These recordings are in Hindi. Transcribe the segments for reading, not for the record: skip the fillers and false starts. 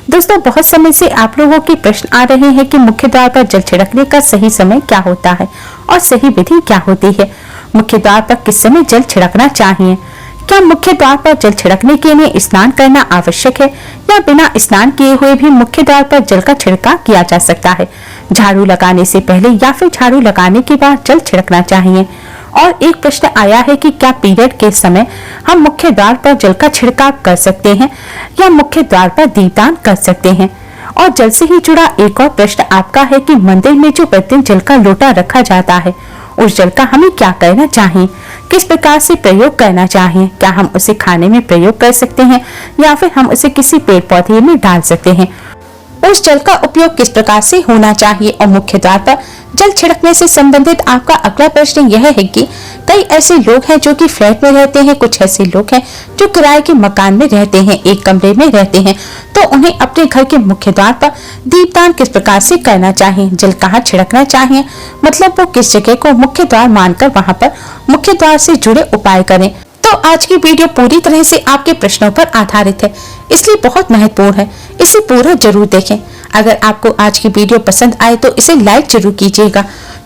दोस्तों, बहुत समय से आप लोगों के प्रश्न आ रहे हैं कि मुख्य द्वार पर जल छिड़कने का सही समय क्या होता है और सही विधि क्या होती है। मुख्य द्वार पर किस समय जल छिड़कना चाहिए? क्या मुख्य द्वार पर जल छिड़कने के लिए स्नान करना आवश्यक है या बिना स्नान किए हुए भी मुख्य द्वार पर जल का छिड़काव किया जा सकता है? झाड़ू लगाने से पहले या फिर झाड़ू लगाने के बाद जल छिड़कना चाहिए। और एक प्रश्न आया है कि क्या पीरियड के समय हम मुख्य द्वार पर जल का छिड़काव कर सकते हैं या मुख्य द्वार पर दीपदान कर सकते हैं। और जल से ही जुड़ा एक और प्रश्न आपका है कि मंदिर में जो प्रतिदिन जल का लोटा रखा जाता है, उस जल का हमें क्या करना चाहिए, किस प्रकार से प्रयोग करना चाहिए, क्या हम उसे खाने में प्रयोग कर सकते हैं या फिर हम उसे किसी पेड़ पौधे में डाल सकते हैं, उस जल का उपयोग किस प्रकार से होना चाहिए। और मुख्य द्वार पर जल छिड़कने से संबंधित आपका अगला प्रश्न यह है कि कई ऐसे लोग हैं जो कि फ्लैट में रहते हैं, कुछ ऐसे लोग हैं जो किराए के मकान में रहते हैं, एक कमरे में रहते हैं, तो उन्हें अपने घर के मुख्य द्वार पर दीपदान किस प्रकार से करना चाहिए, जल कहाँ छिड़कना चाहिए, मतलब वो किस जगह को मुख्य द्वार मानकर वहां पर मुख्य द्वार से जुड़े उपाय करें। तो आज की वीडियो पूरी तरह से आपके प्रश्नों पर आधारित है, इसलिए बहुत महत्वपूर्ण है, इसे पूरा जरूर देखें। अगर आपको आज की वीडियो पसंद आए तो इसे लाइक जरूर कीजिएगा,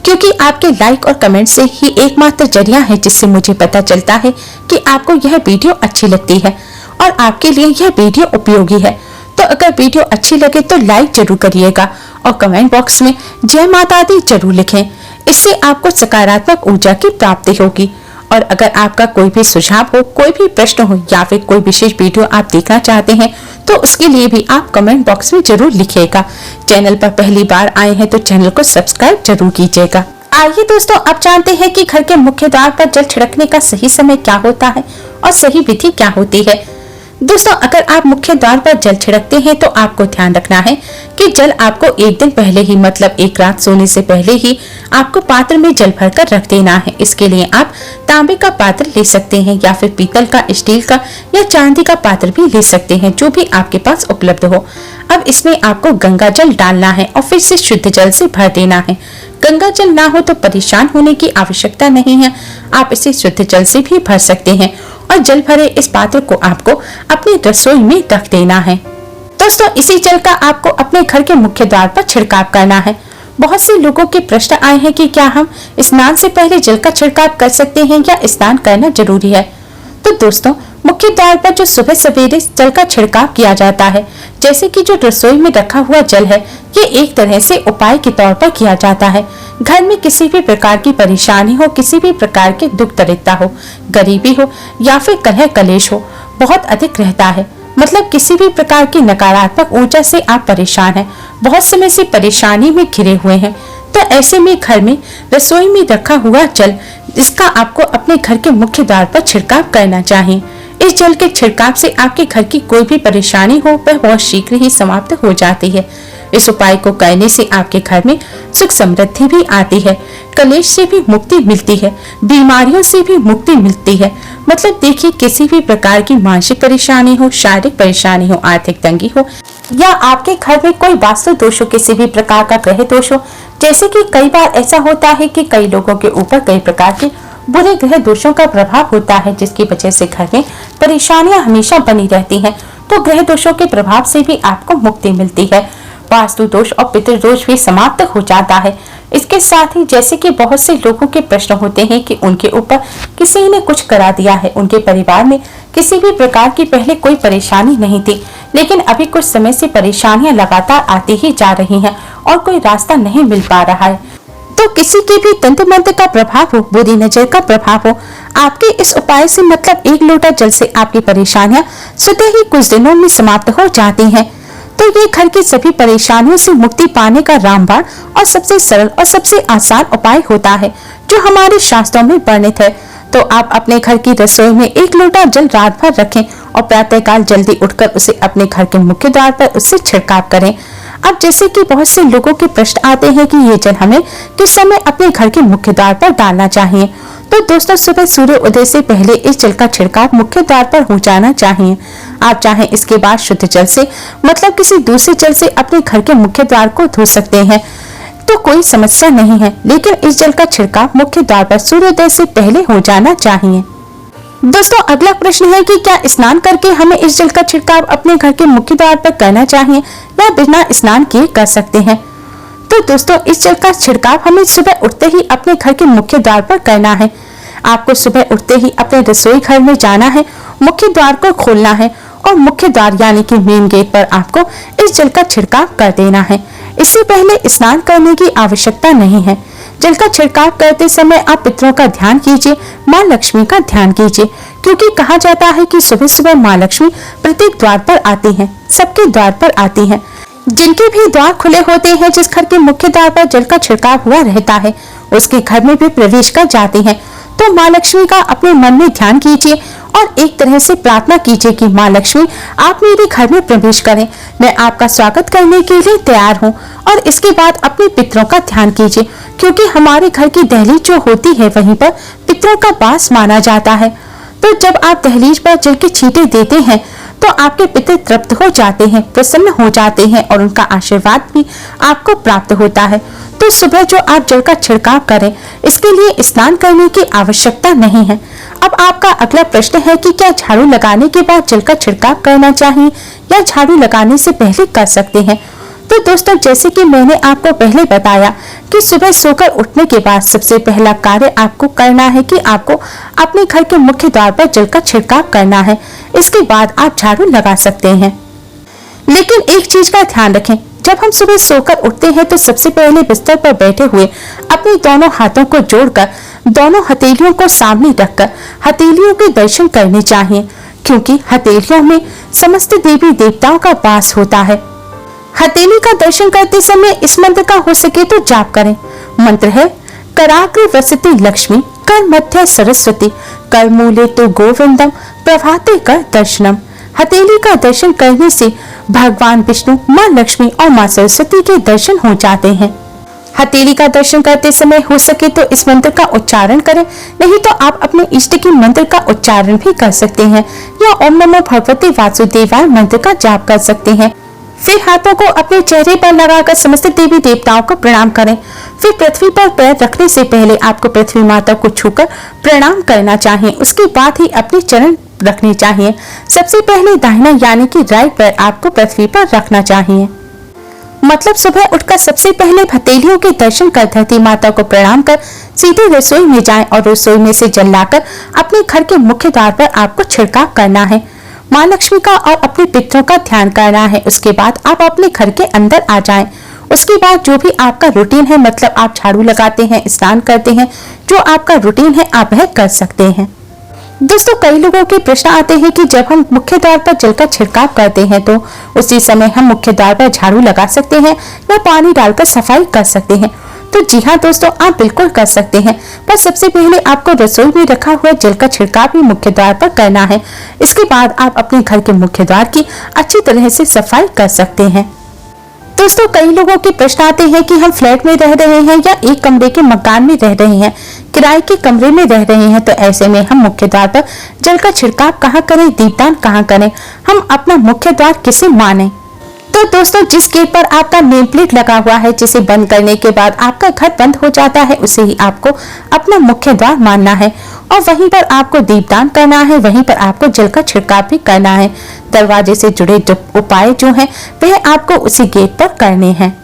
क्योंकि आपके लाइक और कमेंट से ही एकमात्र जरिया है जिससे मुझे पता चलता है कि आपको यह वीडियो अच्छी लगती है और आपके लिए यह वीडियो उपयोगी है। तो अगर वीडियो अच्छी लगे तो लाइक जरूर करिएगा और कमेंट बॉक्स में जय माता दी जरूर लिखें, इससे आपको सकारात्मक ऊर्जा की प्राप्ति होगी। और अगर आपका कोई भी सुझाव हो, कोई भी प्रश्न हो या फिर कोई विशेष वीडियो आप देखना चाहते हैं तो उसके लिए भी आप कमेंट बॉक्स में जरूर लिखिएगा। चैनल पर पहली बार आए हैं तो चैनल को सब्सक्राइब जरूर कीजिएगा। आइए दोस्तों, अब जानते हैं कि घर के मुख्य द्वार पर जल छिड़कने का सही समय क्या होता है और सही विधि क्या होती है। दोस्तों, अगर आप मुख्य द्वार पर जल छिड़कते हैं तो आपको ध्यान रखना है कि जल आपको एक दिन पहले ही, मतलब एक रात सोने से पहले ही आपको पात्र में जल भरकर रख देना है। इसके लिए आप तांबे का पात्र ले सकते हैं या फिर पीतल का, स्टील का या चांदी का पात्र भी ले सकते हैं, जो भी आपके पास उपलब्ध हो। अब इसमें आपको गंगा जल डालना है और फिर से शुद्ध जल से भर देना है। गंगा जल ना हो तो परेशान होने की आवश्यकता नहीं है, आप इसे शुद्ध जल से भी भर सकते हैं और जल भरे इस पात्र को आपको अपनी रसोई में रख देना है। दोस्तों, इसी जल का आपको अपने घर के मुख्य द्वार पर छिड़काव करना है। बहुत से लोगों के प्रश्न आए हैं कि क्या हम स्नान से पहले जल का छिड़काव कर सकते हैं या स्नान करना जरूरी है। तो दोस्तों, मुख्य द्वार पर जो सुबह सवेरे जल का छिड़काव किया जाता है, जैसे कि जो रसोई में रखा हुआ जल है, ये एक तरह से उपाय के तौर पर किया जाता है। घर में किसी भी प्रकार की परेशानी हो, किसी भी प्रकार के दुख दरिद्रता हो, गरीबी हो या फिर कलह कलेश हो, बहुत अधिक रहता है, मतलब किसी भी प्रकार की नकारात्मक ऊर्जा से आप परेशान हैं, बहुत समय से परेशानी में घिरे हुए हैं, तो ऐसे में घर में रसोई में रखा हुआ जल, इसका आपको अपने घर के मुख्य द्वार पर छिड़काव करना चाहिए। इस जल के छिड़काव से आपके घर की कोई भी परेशानी हो वह बहुत शीघ्र ही समाप्त हो जाती है। इस उपाय को करने से आपके घर में सुख समृद्धि भी आती है, कलेश से भी मुक्ति मिलती है, बीमारियों से भी मुक्ति मिलती है। मतलब देखिए, किसी भी प्रकार की मानसिक परेशानी हो, शारीरिक परेशानी हो, आर्थिक तंगी हो या आपके घर में कोई वास्तु दोष हो, किसी भी प्रकार का ग्रह दोष हो, जैसे कि कई बार ऐसा होता है कि कई लोगों के ऊपर कई प्रकार के बुरे ग्रह दोषों का प्रभाव होता है, जिसकी वजह से घर में परेशानियां हमेशा बनी रहती हैं। तो ग्रह दोषों के प्रभाव से भी आपको मुक्ति मिलती है, वास्तु दोष और पितृ दोष भी समाप्त हो जाता है। इसके साथ ही जैसे कि बहुत से लोगों के प्रश्न होते हैं कि उनके ऊपर किसी ने कुछ करा दिया है, उनके परिवार में किसी भी प्रकार की पहले कोई परेशानी नहीं थी, लेकिन अभी कुछ समय से परेशानियां लगातार आती ही जा रही हैं और कोई रास्ता नहीं मिल पा रहा है। तो किसी के भी तंत्र मंत्र का प्रभाव हो, बुरी नजर का प्रभाव हो, आपके इस उपाय से, मतलब एक लोटा जल से आपकी परेशानियां स्वतः ही कुछ दिनों में समाप्त हो जाती हैं। तो ये घर की सभी परेशानियों से मुक्ति पाने का रामबाण और सबसे सरल और सबसे आसान उपाय होता है, जो हमारे शास्त्रों में वर्णित है। तो आप अपने घर की रसोई में एक लोटा जल रात भर रखें और प्रातःकाल जल्दी उठकर उसे अपने घर के मुख्य द्वार पर उससे छिड़काव करें। अब जैसे कि बहुत से लोगों के प्रश्न आते हैं कि ये जल हमें किस समय अपने घर के मुख्य द्वार पर डालना चाहिए। तो दोस्तों, सुबह सूर्य उदय से पहले इस जल का छिड़काव मुख्य द्वार पर हो जाना चाहिए। आप चाहें इसके बाद शुद्ध जल से, मतलब किसी दूसरे जल से अपने घर के मुख्य द्वार को धो सकते हैं, तो कोई समस्या नहीं है, लेकिन इस जल का छिड़काव मुख्य द्वार पर सूर्योदय से पहले हो जाना चाहिए। दोस्तों अगला प्रश्न है कि क्या स्नान करके हमें इस जल का छिड़काव अपने घर के मुख्य द्वार पर करना चाहिए या बिना स्नान किए कर सकते हैं। तो दोस्तों इस जल का छिड़काव हमें सुबह उठते ही अपने घर के मुख्य द्वार पर करना है। आपको सुबह उठते ही अपने रसोई घर में जाना है, मुख्य द्वार को खोलना है और मुख्य द्वार यानी कि मेन गेट पर आपको इस जल का छिड़काव कर देना है। इससे पहले स्नान करने की आवश्यकता नहीं है। जल का छिड़काव करते समय आप पितरों का ध्यान कीजिए, माँ लक्ष्मी का ध्यान कीजिए, क्योंकि कहा जाता है कि सुबह सुबह माँ लक्ष्मी प्रत्येक द्वार पर आती हैं, सबके द्वार पर आती हैं। जिनके भी द्वार खुले होते हैं, जिस घर के मुख्य द्वार पर जल का छिड़काव हुआ रहता है, उसके घर में भी प्रवेश कर जाते हैं। तो माँ लक्ष्मी का अपने मन में ध्यान कीजिए और एक तरह से प्रार्थना कीजिए कि माँ लक्ष्मी आप मेरे घर में प्रवेश करें, मैं आपका स्वागत करने के लिए तैयार हूँ। और इसके बाद अपने पितरों का ध्यान कीजिए, क्योंकि हमारे घर की दहलीज जो होती है वहीं पर पितरों का वास माना जाता है। तो जब आप दहलीज पर जल के छींटे देते हैं तो आपके पितर तृप्त हो जाते हैं, प्रसन्न हो जाते हैं और उनका आशीर्वाद भी आपको प्राप्त होता है। तो सुबह जो आप जल का छिड़काव करें, इसके लिए स्नान करने की आवश्यकता नहीं है। अब आपका अगला प्रश्न है कि क्या झाड़ू लगाने के बाद जल का छिड़काव करना चाहिए या झाड़ू लगाने से पहले कर सकते हैं। तो दोस्तों जैसे कि मैंने आपको पहले बताया कि सुबह सोकर उठने के बाद सबसे पहला कार्य आपको करना है कि आपको अपने घर के मुख्य द्वार पर जल का छिड़काव करना है। इसके बाद आप झाड़ू लगा सकते हैं। लेकिन एक चीज का ध्यान रखें, जब हम सुबह सोकर उठते हैं तो सबसे पहले बिस्तर पर बैठे हुए अपने दोनों हाथों को जोड़कर दोनों हथेलियों को सामने रखकर हथेलियों के दर्शन करने चाहिए, क्योंकि हथेलियों में समस्त देवी देवताओं का वास होता है। हथेली का दर्शन करते समय इस मंत्र का हो सके तो जाप करें। मंत्र है कराग्र वसति लक्ष्मी, कर मध्य सरस्वती, कर मूले तो गोविंदम, प्रभाते कर दर्शनम। हथेली का दर्शन करने से भगवान विष्णु, माँ लक्ष्मी और माँ सरस्वती के दर्शन हो जाते हैं। हथेली का दर्शन करते समय हो सके तो इस मंत्र का उच्चारण करें, नहीं तो आप अपने इष्ट की मंत्र का उच्चारण भी कर सकते हैं या ओम नमो भगवते वासुदेवाय मंत्र का जाप कर सकते हैं। फिर हाथों को अपने चेहरे पर लगाकर समस्त देवी देवताओं को प्रणाम करें। फिर पृथ्वी पर पैर रखने से पहले आपको पृथ्वी माता को छूकर प्रणाम करना चाहिए। उसके बाद ही अपने चरण रखने चाहिए। सबसे पहले दाहिना यानी कि राइट पैर आपको पृथ्वी पर रखना चाहिए। मतलब सुबह उठकर सबसे पहले हथेलियों के दर्शन कर धरती माता को प्रणाम कर सीधे रसोई में जाएं और रसोई में से जल लाकर अपने घर के मुख्य द्वार पर आपको छिड़काव करना है। माँ लक्ष्मी का और अपने पितरों का ध्यान करना है। उसके बाद आप अपने घर के अंदर आ जाएं। उसके बाद जो भी आपका रूटीन है, मतलब आप झाड़ू लगाते हैं, स्नान करते हैं, जो आपका रूटीन है आप वह कर सकते हैं। दोस्तों कई लोगों के प्रश्न आते हैं कि जब हम मुख्य द्वार पर जल का छिड़काव करते हैं तो उसी समय हम मुख्य द्वार पर झाड़ू लगा सकते हैं या पानी डालकर सफाई कर सकते हैं। तो जी हाँ दोस्तों, आप बिल्कुल कर सकते हैं, पर सबसे पहले आपको रसोई में रखा हुआ जल का छिड़काव भी मुख्य द्वार पर करना है। इसके बाद आप अपने घर के मुख्य द्वार की अच्छी तरह से सफाई कर सकते हैं। दोस्तों कई लोगों के प्रश्न आते हैं कि हम फ्लैट में रह रहे हैं या एक कमरे के मकान में रह रहे हैं, किराए के कमरे में रह रहे हैं, तो ऐसे में हम मुख्य द्वार पर जल का छिड़काव कहाँ करें, दीपदान कहाँ करें, हम अपना मुख्य द्वार किसे माने। तो दोस्तों जिस गेट पर आपका नेम प्लेट लगा हुआ है, जिसे बंद करने के बाद आपका घर बंद हो जाता है, उसे ही आपको अपना मुख्य द्वार मानना है और वहीं पर आपको दीपदान करना है, वहीं पर आपको जल का छिड़काव भी करना है। दरवाजे से जुड़े उपाय जो हैं वह आपको उसी गेट पर करने हैं।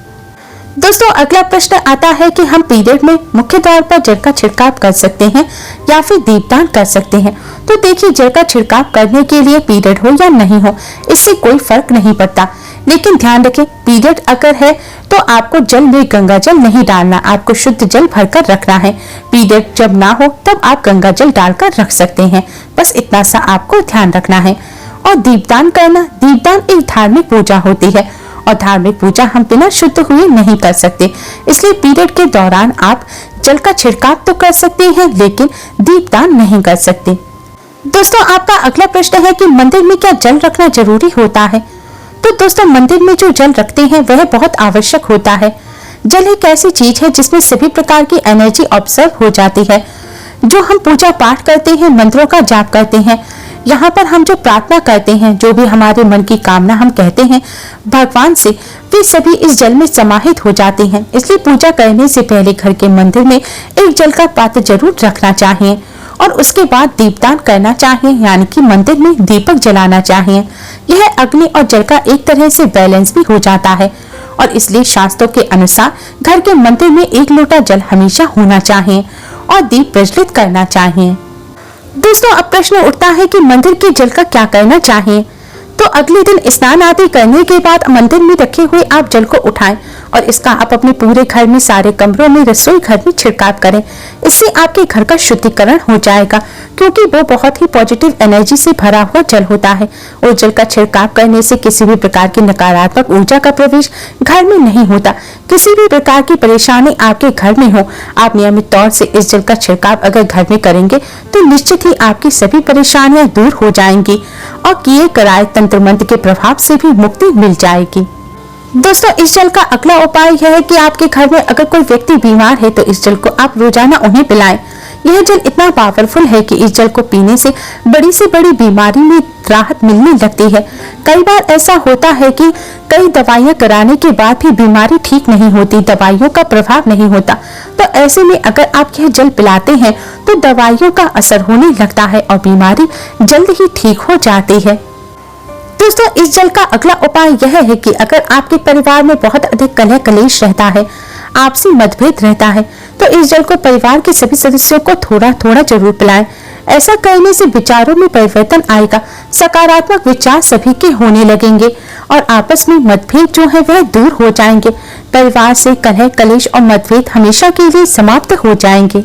दोस्तों अगला प्रश्न आता है कि हम पीरियड में मुख्य द्वार पर जल का छिड़काव कर सकते हैं या फिर दीपदान कर सकते हैं। तो देखिए, जल का छिड़काव करने के लिए पीरियड हो या नहीं हो, इससे कोई फर्क नहीं पड़ता, लेकिन ध्यान रखें पीरियड अगर है तो आपको जल में गंगा जल नहीं डालना, आपको शुद्ध जल भरकर रखना है। पीरियड जब ना हो तब आप गंगा जल डालकर रख सकते हैं, बस इतना सा आपको ध्यान रखना है। और दीपदान करना, दीपदान एक धार्मिक पूजा होती है और धार्मिक पूजा हम बिना शुद्ध हुए नहीं कर सकते, इसलिए पीरियड के दौरान आप जल का छिड़काव तो कर सकते हैं लेकिन दीपदान नहीं कर सकते। दोस्तों आपका अगला प्रश्न है कि मंदिर में क्या जल रखना जरूरी होता है। तो दोस्तों मंदिर में जो जल रखते हैं वह बहुत आवश्यक होता है। जल एक ऐसी चीज है जिसमें सभी प्रकार की एनर्जी ऑब्जर्व हो जाती है। जो हम पूजा पाठ करते हैं, मंत्रों का जाप करते हैं, यहाँ पर हम जो प्रार्थना करते हैं, जो भी हमारे मन की कामना हम कहते हैं भगवान से, वे सभी इस जल में समाहित हो जाते हैं। इसलिए पूजा करने से पहले घर के मंदिर में एक जल का पात्र जरूर रखना चाहिए और उसके बाद दीपदान करना चाहिए, यानी कि मंदिर में दीपक जलाना चाहिए। यह अग्नि और जल का एक तरह से बैलेंस भी हो जाता है और इसलिए शास्त्रों के अनुसार घर के मंदिर में 1 लोटा जल हमेशा होना चाहिए और दीप प्रज्वलित करना चाहिए। दोस्तों, अब प्रश्न उठता है कि मंदिर के जल का क्या करना चाहिए। तो अगले दिन स्नान आदि करने के बाद मंदिर में रखे हुए आप जल को उठाएं और इसका आप अपने पूरे घर में, सारे कमरों में, रसोई घर में छिड़काव करें। इससे आपके घर का शुद्धिकरण हो जाएगा, क्योंकि वो बहुत ही पॉजिटिव एनर्जी से भरा हुआ जल होता है और जल का छिड़काव करने से किसी भी प्रकार की नकारात्मक ऊर्जा का प्रवेश घर में नहीं होता। किसी भी प्रकार की परेशानी आपके घर में हो, आप नियमित तौर से इस जल का छिड़काव अगर घर में करेंगे तो निश्चित ही आपकी सभी परेशानियां दूर हो जाएंगी और किए कराए तंत्र मंत्र के प्रभाव से भी मुक्ति मिल जाएगी। दोस्तों, इस जल का अगला उपाय यह है कि आपके घर में अगर कोई व्यक्ति बीमार है तो इस जल को आप रोजाना उन्हें पिलाएं। यह जल इतना पावरफुल है कि इस जल को पीने से बड़ी से बड़ी बीमारी में राहत मिलने लगती है। कई बार ऐसा होता है कि कई दवाइयां कराने के बाद भी बीमारी ठीक नहीं होती, दवाइयों का प्रभाव नहीं होता। तो ऐसे में अगर आप यह जल पिलाते हैं तो दवाइयों का असर होने लगता है और बीमारी जल्द ही ठीक हो जाती है। दोस्तों, इस जल का अगला उपाय यह है कि अगर आपके परिवार में बहुत अधिक कलह कलेश रहता है, आपसी मतभेद रहता है, तो इस जल को परिवार के सभी सदस्यों को थोड़ा थोड़ा जरूर पिलाएं। ऐसा करने से विचारों में परिवर्तन आएगा, सकारात्मक विचार सभी के होने लगेंगे और आपस में मतभेद जो है वह दूर हो जाएंगे। परिवार से कलह कलेश और मतभेद हमेशा के लिए समाप्त हो जाएंगे।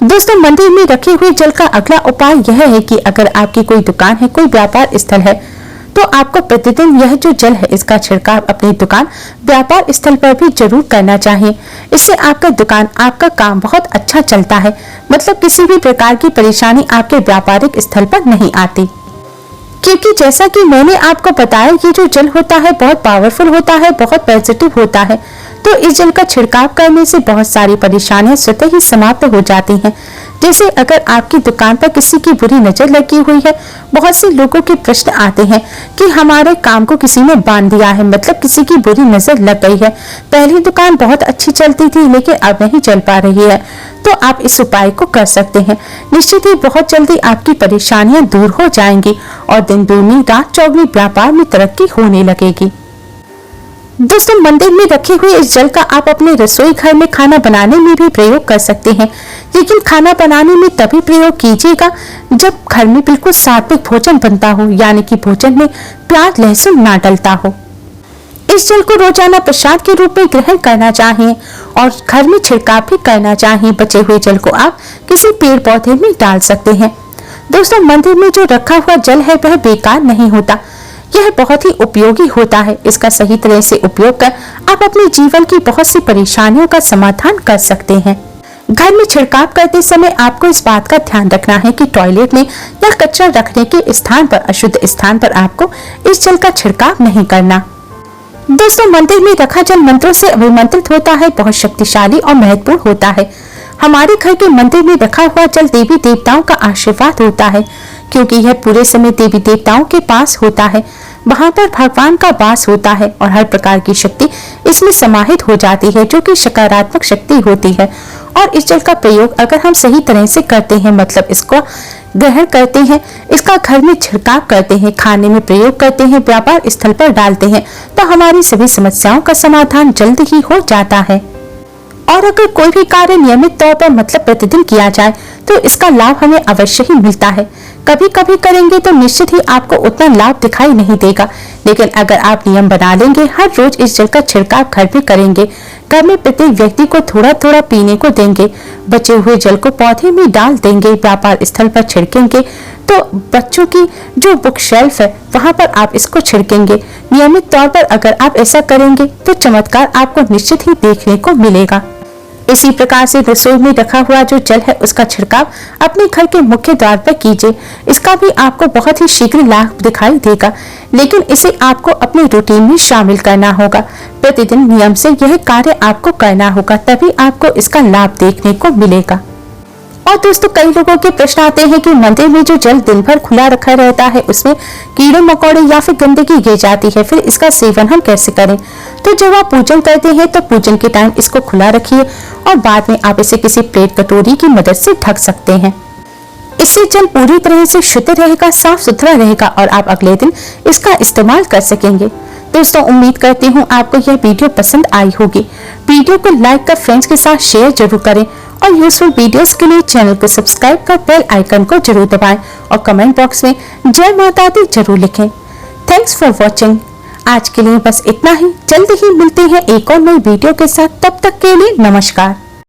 दोस्तों, मंदिर में रखे हुए जल का अगला उपाय यह है कि अगर आपकी कोई दुकान है, कोई व्यापार स्थल है, तो आपको प्रतिदिन यह जो जल है इसका छिड़काव अपनी दुकान, व्यापार स्थल पर भी जरूर करना चाहिए। इससे आपका दुकान, आपका काम बहुत अच्छा चलता है, मतलब किसी भी प्रकार की परेशानी आपके व्यापारिक स्थल पर नहीं आती। क्योंकि जैसा कि मैंने आपको बताया, ये जो जल होता है बहुत पावरफुल होता है, बहुत पॉजिटिव होता है। तो इस जल का छिड़काव करने से बहुत सारी परेशानियां स्वतः ही समाप्त हो जाती हैं। जैसे अगर आपकी दुकान पर किसी की बुरी नजर लगी हुई है, बहुत से लोगों के प्रश्न आते हैं कि हमारे काम को किसी ने बांध दिया है, मतलब किसी की बुरी नजर लग गई है। पहली दुकान बहुत अच्छी चलती थी लेकिन अब नहीं चल पा रही है, तो आप इस उपाय को कर सकते हैं। निश्चित ही बहुत जल्दी आपकी परेशानियां दूर हो जाएंगी और दिन दूनी रात चौगुनी व्यापार में तरक्की होने लगेगी। दोस्तों, मंदिर में रखे हुए इस जल का आप अपने रसोई घर में खाना बनाने में भी प्रयोग कर सकते हैं, लेकिन खाना बनाने में तभी प्रयोग कीजिएगा जब घर में बिल्कुल सात्विक भोजन बनता हो, यानी कि भोजन में प्याज लहसुन ना डलता हो। इस जल को रोजाना प्रसाद के रूप में ग्रहण करना चाहिए और घर में छिड़काव भी करना चाहिए। बचे हुए जल को आप किसी पेड़ पौधे में डाल सकते हैं। दोस्तों, मंदिर में जो रखा हुआ जल है वह बेकार नहीं होता, यह बहुत ही उपयोगी होता है। इसका सही तरह से उपयोग कर आप अपने जीवन की बहुत सी परेशानियों का समाधान कर सकते हैं। घर में छिड़काव करते समय आपको इस बात का ध्यान रखना है कि टॉयलेट में या कचरा रखने के स्थान पर, अशुद्ध स्थान पर आपको इस जल का छिड़काव नहीं करना। दोस्तों, मंदिर में रखा जल मंत्रों से अभिमंत्रित होता है, बहुत शक्तिशाली और महत्वपूर्ण होता है। हमारे घर के मंदिर में रखा हुआ जल देवी देवताओं का आशीर्वाद होता है, क्योंकि यह पूरे समय देवी देवताओं के पास होता है। वहां पर भगवान का वास होता है और हर प्रकार की शक्ति इसमें समाहित हो जाती है, जो कि सकारात्मक शक्ति होती है। और इस जल का प्रयोग अगर हम सही तरह से करते हैं, मतलब इसको ग्रहण करते हैं, इसका घर में छिड़काव करते हैं, खाने में प्रयोग करते हैं, व्यापार स्थल पर डालते हैं, तो हमारी सभी समस्याओं का समाधान जल्द ही हो जाता है। और अगर कोई भी कार्य नियमित तौर पर, मतलब प्रतिदिन किया जाए, तो इसका लाभ हमें अवश्य ही मिलता है। कभी कभी करेंगे तो निश्चित ही आपको उतना लाभ दिखाई नहीं देगा, लेकिन अगर आप नियम बना लेंगे, हर रोज इस जल का छिड़काव घर में करेंगे, घर में प्रत्येक व्यक्ति को थोड़ा थोड़ा पीने को देंगे, बचे हुए जल को पौधे में डाल देंगे, व्यापार स्थल पर छिड़केंगे, तो बच्चों की जो बुक शेल्फ है वहां पर आप इसको छिड़केंगे। नियमित तौर पर अगर आप ऐसा करेंगे तो चमत्कार आपको निश्चित ही देखने को मिलेगा। इसी प्रकार से रसोई में रखा हुआ जो जल है उसका छिड़काव अपने घर के मुख्य द्वार पर कीजिए। इसका भी आपको बहुत ही शीघ्र लाभ दिखाई देगा, लेकिन इसे आपको अपने रूटीन में शामिल करना होगा। प्रतिदिन नियम से यह कार्य आपको करना होगा, तभी आपको इसका लाभ देखने को मिलेगा। और दोस्तों, कई लोगों के प्रश्न आते हैं कि मंदिर में जो जल दिन भर खुला रखा रहता है उसमें कीड़े मकोड़े या फिर गंदगी गिर जाती है, फिर इसका सेवन हम कैसे करें। तो जब आप पूजन करते हैं तो पूजन के टाइम इसको खुला रखिए और बाद में आप इसे किसी प्लेट कटोरी की मदद से ढक सकते हैं। इससे जल पूरी तरह से शुद्ध रहेगा, साफ सुथरा रहेगा और आप अगले दिन इसका इस्तेमाल कर सकेंगे। दोस्तों, उम्मीद करती हूँ आपको यह वीडियो पसंद आई होगी। वीडियो को लाइक कर फ्रेंड्स के साथ शेयर जरूर करें और यूजफुल वीडियोस के लिए चैनल को सब्सक्राइब कर बेल आइकन को जरूर दबाएं और कमेंट बॉक्स में जय माता दी जरूर लिखें। Thanks for watching. आज के लिए बस इतना ही। जल्दी ही मिलते हैं एक और नई वीडियो के साथ। तब तक के लिए नमस्कार।